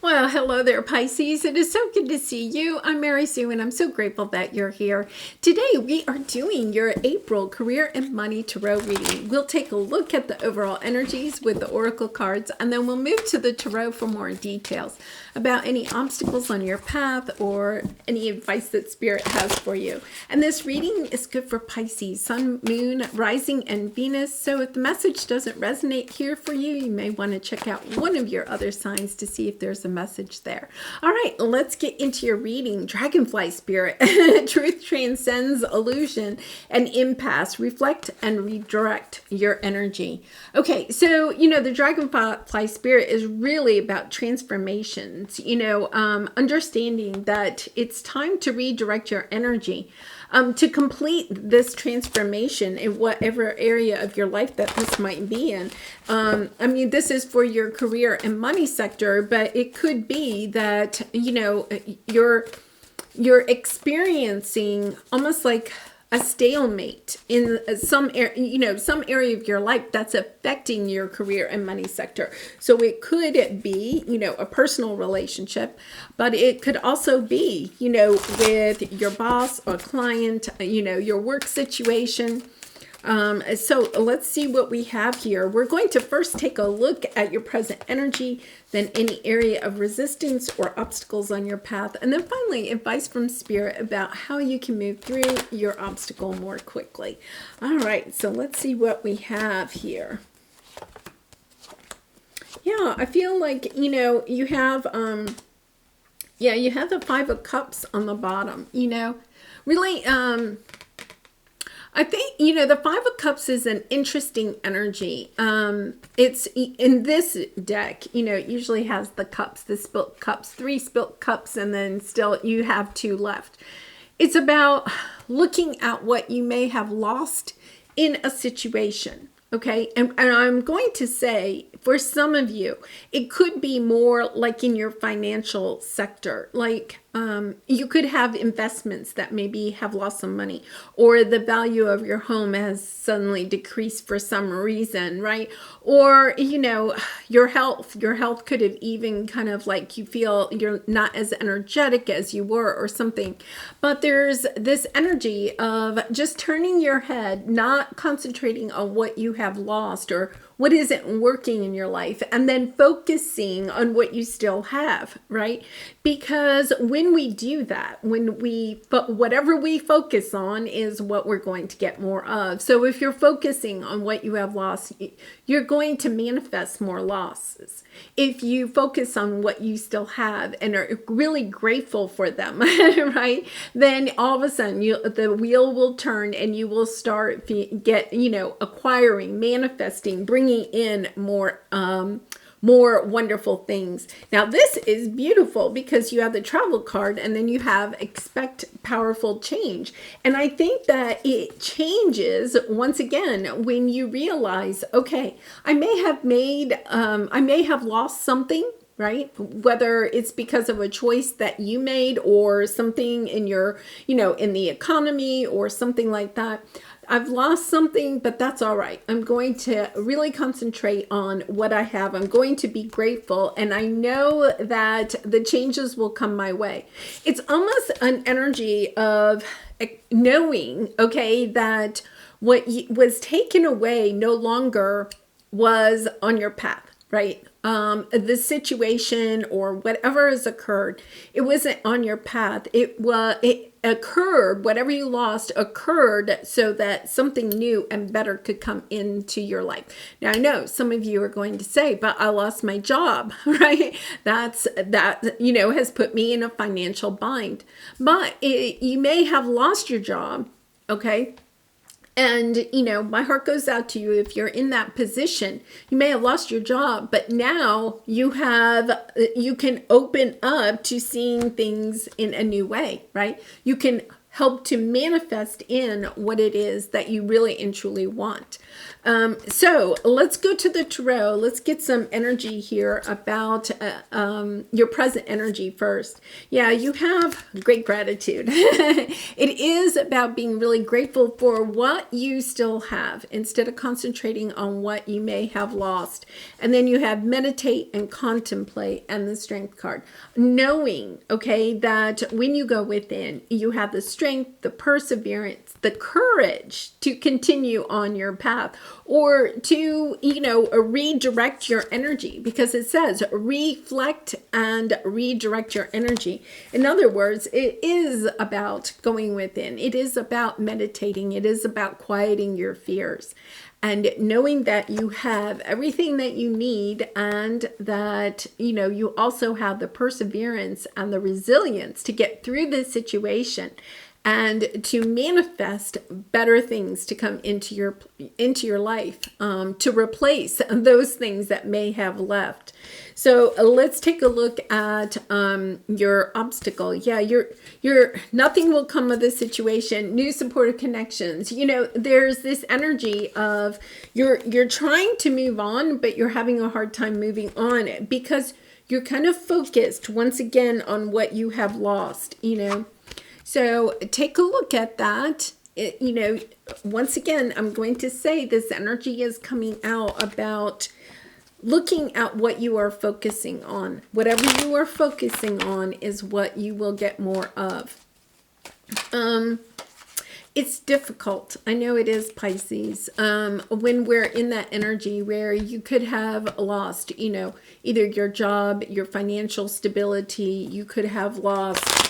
Well, hello there, Pisces. It is so good to see you. I'm Mary Sue, and I'm so grateful that you're here. Today, we are doing your April Career and Money Tarot reading. We'll take a look at the overall energies with the Oracle cards, and then we'll move to the Tarot for more details about any obstacles on your path or any advice that Spirit has for you. And this reading is good for Pisces, Sun, Moon, Rising, and Venus. So if the message doesn't resonate here for you, you may want to check out one of your other signs to see if there's a message there. All right, let's get into your reading. Dragonfly Spirit. Truth transcends illusion and impasse. Reflect and redirect your energy. Okay, so, the Dragonfly Spirit is really about transformations, understanding that it's time to redirect your energy. To complete this transformation in whatever area of your life that this might be in. This is for your career and money sector, but it could be that, you're experiencing almost like a stalemate in some area of your life that's affecting your career and money sector. So it could be, a personal relationship, but it could also be, with your boss or client, your work situation. So let's see what we have here. We're going to first take a look at your present energy, then any area of resistance or obstacles on your path, and then finally advice from Spirit about how you can move through your obstacle more quickly. All right, so let's see what we have here. Yeah, I feel like, you have, you have the Five of Cups on the bottom, really, I think, the Five of Cups is an interesting energy. It's in this deck, it usually has the cups, the spilt cups, 3 spilt cups, and then still you have 2 left. It's about looking at what you may have lost in a situation. Okay, and I'm going to say for some of you, it could be more like in your financial sector, like you could have investments that maybe have lost some money, or the value of your home has suddenly decreased for some reason, right? Or, your health could have even kind of like you feel you're not as energetic as you were or something. But there's this energy of just turning your head, not concentrating on what you have lost or what isn't working in your life, and then focusing on what you still have, right? Because when we do that, whatever we focus on is what we're going to get more of. So if you're focusing on what you have lost, you're going to manifest more losses. If you focus on what you still have and are really grateful for them, right? Then all of a sudden the wheel will turn and you will start acquiring, manifesting, bringing in more wonderful things. Now this is beautiful because you have the travel card and then you have expect powerful change. And I think that it changes once again when you realize, okay, I may have lost something, right? Whether it's because of a choice that you made or something in your, in the economy or something like that. I've lost something, but that's all right. I'm going to really concentrate on what I have. I'm going to be grateful, and I know that the changes will come my way. It's almost an energy of knowing, okay, that what was taken away no longer was on your path, right? The situation or whatever has occurred, it wasn't on your path. It occurred, whatever you lost occurred so that something new and better could come into your life. Now, I know some of you are going to say, but I lost my job, right? That has put me in a financial bind. But you may have lost your job, okay? And, my heart goes out to you if you're in that position. You may have lost your job, but now you can open up to seeing things in a new way, right? You can help to manifest in what it is that you really and truly want. So let's go to the tarot. Let's get some energy here about your present energy first. Yeah, you have great gratitude. It is about being really grateful for what you still have instead of concentrating on what you may have lost. And then you have meditate and contemplate and the strength card. Knowing, okay, that when you go within, you have the strength, the perseverance, the courage to continue on your path, or to, redirect your energy, because it says reflect and redirect your energy. In other words, it is about going within. It is about meditating. It is about quieting your fears and knowing that you have everything that you need, and that, you also have the perseverance and the resilience to get through this situation and to manifest better things to come into your life, to replace those things that may have left. So let's take a look at your obstacle. Yeah, you're nothing will come of this situation. New supportive connections. There's this energy of you're trying to move on, but you're having a hard time moving on because you're kind of focused once again on what you have lost. So take a look at that. Once again, I'm going to say this energy is coming out about looking at what you are focusing on. Whatever you are focusing on is what you will get more of. It's difficult. I know it is, Pisces. When we're in that energy where you could have lost, either your job, your financial stability, you could have lost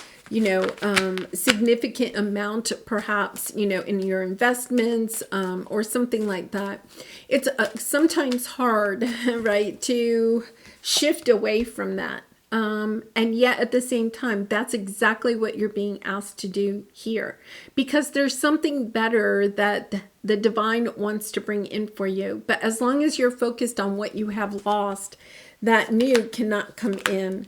significant amount perhaps, in your investments, or something like that. It's sometimes hard, right, to shift away from that. And yet at the same time, that's exactly what you're being asked to do here, because there's something better that the divine wants to bring in for you. But as long as you're focused on what you have lost, that new cannot come in.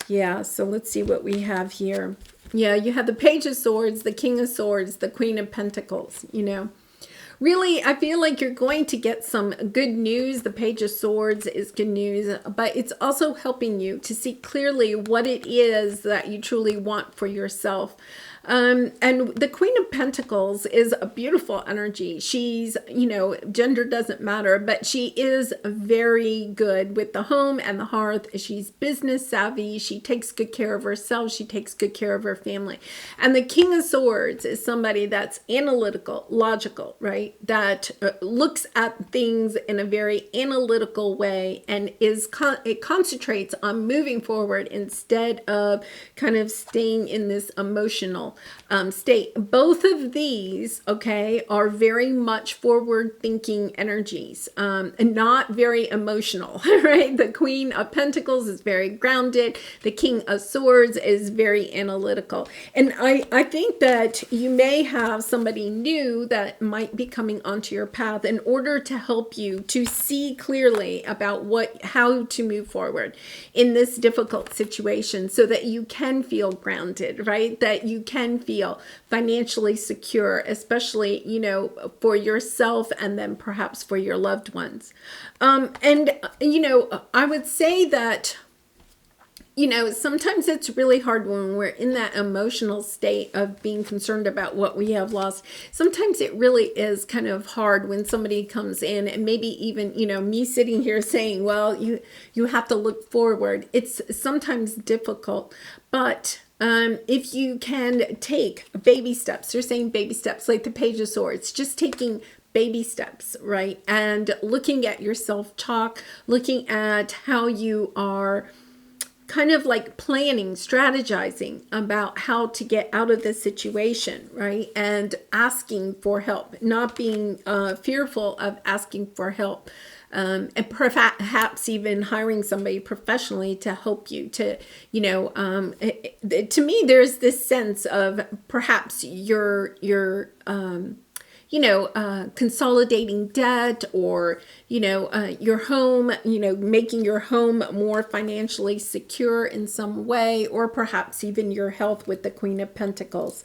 Yeah, so let's see what we have here. Yeah, you have the Page of Swords, the King of Swords, the Queen of Pentacles, Really, I feel like you're going to get some good news. The Page of Swords is good news, but it's also helping you to see clearly what it is that you truly want for yourself. And the Queen of Pentacles is a beautiful energy. She's, gender doesn't matter, but she is very good with the home and the hearth. She's business savvy. She takes good care of herself. She takes good care of her family. And the King of Swords is somebody that's analytical, logical, right? That looks at things in a very analytical way and it concentrates on moving forward instead of kind of staying in this emotional state. Both of these, okay, are very much forward-thinking energies, and not very emotional, right? The Queen of Pentacles is very grounded. The King of Swords is very analytical. And I think that you may have somebody new that might be coming onto your path in order to help you to see clearly about how to move forward in this difficult situation so that you can feel grounded, right? That you can feel financially secure, especially, for yourself and then perhaps for your loved ones. I would say that, sometimes it's really hard when we're in that emotional state of being concerned about what we have lost. Sometimes it really is kind of hard when somebody comes in and maybe even, me sitting here saying, well, you have to look forward. It's sometimes difficult, but if you can take baby steps, they're saying baby steps, like the Page of Swords, just taking baby steps, right? And looking at your self-talk, looking at how you are kind of like planning, strategizing about how to get out of this situation, right? And asking for help, not being fearful of asking for help. And perhaps even hiring somebody professionally to help you to, to me, there's this sense of perhaps you're consolidating debt, or, your home, making your home more financially secure in some way, or perhaps even your health with the Queen of Pentacles.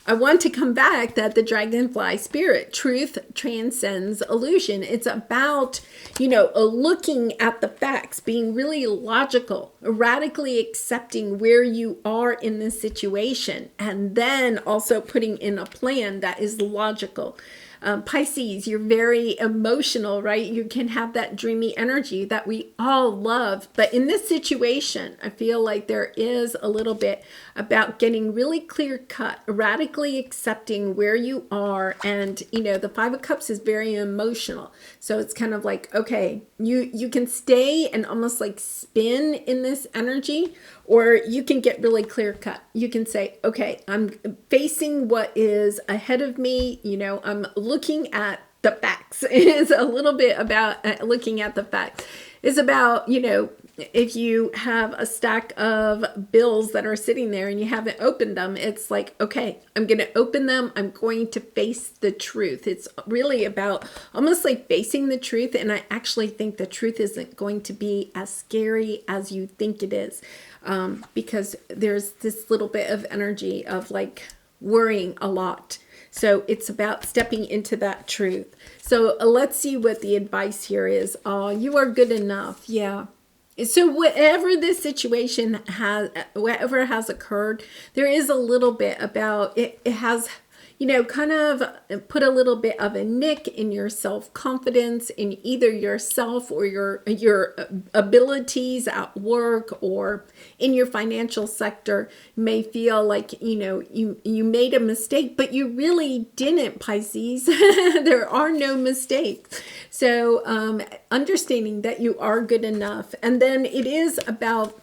I want to come back that the Dragonfly spirit, truth transcends illusion. It's about, looking at the facts, being really logical, radically accepting where you are in this situation, and then also putting in a plan that is logical. Pisces, you're very emotional, right? You can have that dreamy energy that we all love. But in this situation, I feel like there is a little bit about getting really clear cut, radically accepting where you are. And, the Five of Cups is very emotional. So it's kind of like, okay, you can stay and almost like spin in this energy, or you can get really clear cut. You can say, okay, I'm facing what is ahead of me. I'm looking at the facts. It is a little bit about looking at the facts. It's about, if you have a stack of bills that are sitting there and you haven't opened them, it's like, okay, I'm going to open them. I'm going to face the truth. It's really about almost like facing the truth. And I actually think the truth isn't going to be as scary as you think it is, because there's this little bit of energy of like worrying a lot. So it's about stepping into that truth. So let's see what the advice here is. Oh, you are good enough. Yeah. So whatever this situation has, whatever has occurred, there is a little bit about it. It has, kind of put a little bit of a nick in your self-confidence, in either yourself or your abilities at work, or in your financial sector. You may feel like, you made a mistake, but you really didn't, Pisces. There are no mistakes. So understanding that you are good enough. And then it is about,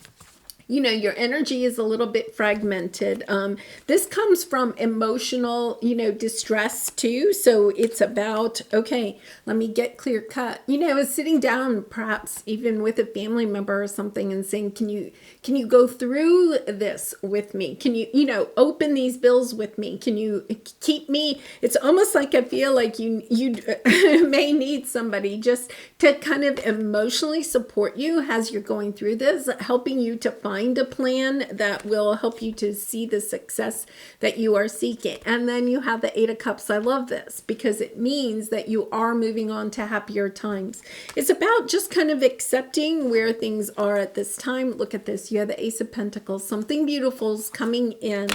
your energy is a little bit fragmented. This comes from emotional, distress too. So it's about, okay, let me get clear cut. Sitting down, perhaps even with a family member or something, and saying, can you go through this with me? Can you, open these bills with me? Can you keep me? It's almost like I feel like you may need somebody just to kind of emotionally support you as you're going through this, helping you to find a plan that will help you to see the success that you are seeking. And then you have the Eight of Cups. I love this because it means that you are moving on to happier times. It's about just kind of accepting where things are at this time. Look at this. You have the Ace of Pentacles. Something beautiful is coming in.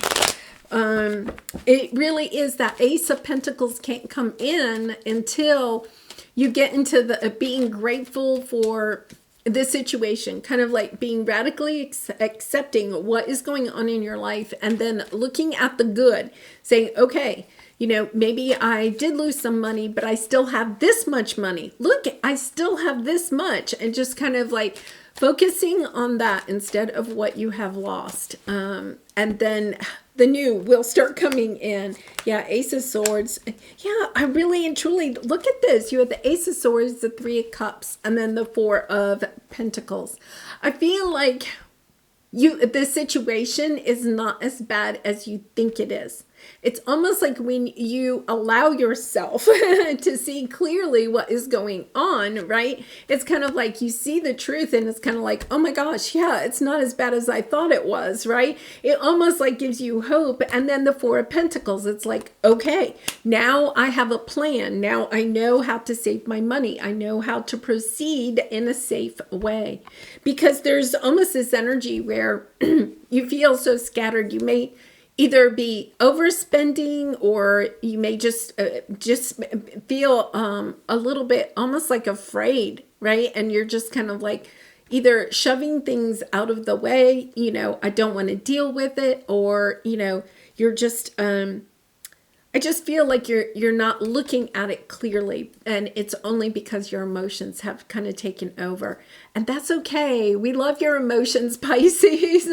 It really is that Ace of Pentacles can't come in until you get into the being grateful for this situation, kind of like being radically accepting what is going on in your life, and then looking at the good, saying, okay, maybe I did lose some money, but I still have this much money. Look, I still have this much, and just kind of like focusing on that instead of what you have lost. And then the new will start coming in. Yeah, Ace of Swords. Yeah, I really and truly, look at this. You have the Ace of Swords, the Three of Cups, and then the Four of Pentacles. I feel like this situation is not as bad as you think it is. It's almost like when you allow yourself to see clearly what is going on, right? It's kind of like you see the truth and it's kind of like, oh my gosh, yeah, it's not as bad as I thought it was, right? It almost like gives you hope. And then the Four of Pentacles, it's like, okay, now I have a plan. Now I know how to save my money. I know how to proceed in a safe way. Because there's almost this energy where you feel so scattered. You may either be overspending, or you may just feel a little bit almost like afraid, right? And you're just kind of like either shoving things out of the way, I don't want to deal with it, or, you're just, I just feel like you're not looking at it clearly, and it's only because your emotions have kind of taken over. And that's okay. We love your emotions, Pisces.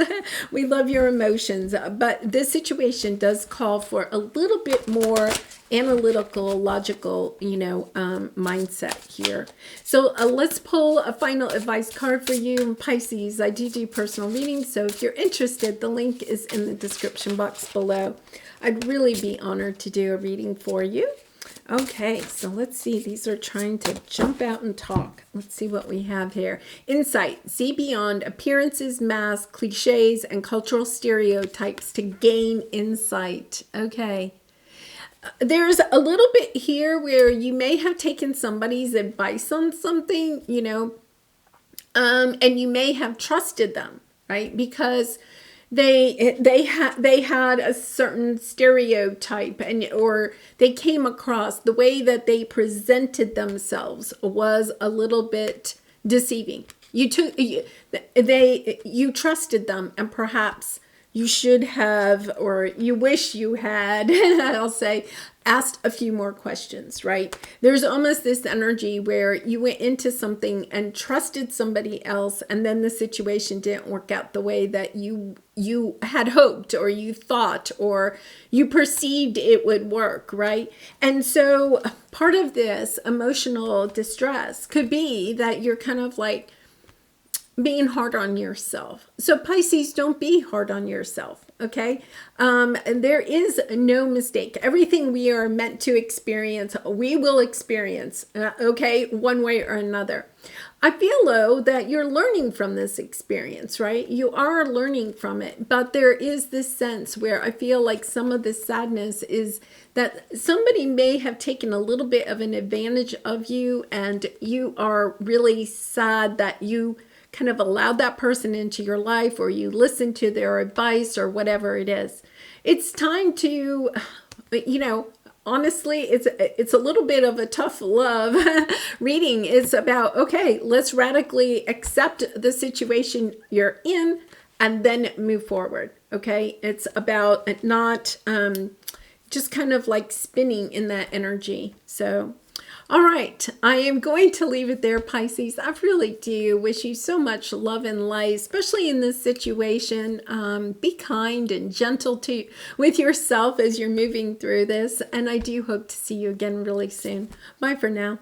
We love your emotions. But this situation does call for a little bit more analytical, logical, mindset here. So let's pull a final advice card for you, Pisces. I do personal readings, so if you're interested, the link is in the description box below. I'd really be honored to do a reading for you. Okay, so let's see. These are trying to jump out and talk. Let's see what we have here. Insight. See beyond appearances, masks, cliches, and cultural stereotypes to gain insight. Okay. There's a little bit here where you may have taken somebody's advice on something, and you may have trusted them, right? Because they had a certain stereotype, or they came across the way that they presented themselves was a little bit deceiving. You trusted them, and perhaps you should have, or you wish you had, I'll say, asked a few more questions, right? There's almost this energy where you went into something and trusted somebody else, and then the situation didn't work out the way that you had hoped, or you thought, or you perceived it would work, right? And so part of this emotional distress could be that you're kind of like being hard on yourself. So Pisces, don't be hard on yourself, okay? There is no mistake. Everything we are meant to experience, we will experience, okay, one way or another. I feel, though, that you're learning from this experience, right? You are learning from it, but there is this sense where I feel like some of the sadness is that somebody may have taken a little bit of an advantage of you, and you are really sad that you kind of allowed that person into your life, or you listened to their advice, or whatever it is. It's time to, honestly, it's a little bit of a tough love reading. It's about, okay, let's radically accept the situation you're in and then move forward. Okay. It's about not just kind of like spinning in that energy. So all right, I am going to leave it there, Pisces. I really do wish you so much love and light, especially in this situation. Be kind and gentle with yourself as you're moving through this. And I do hope to see you again really soon. Bye for now.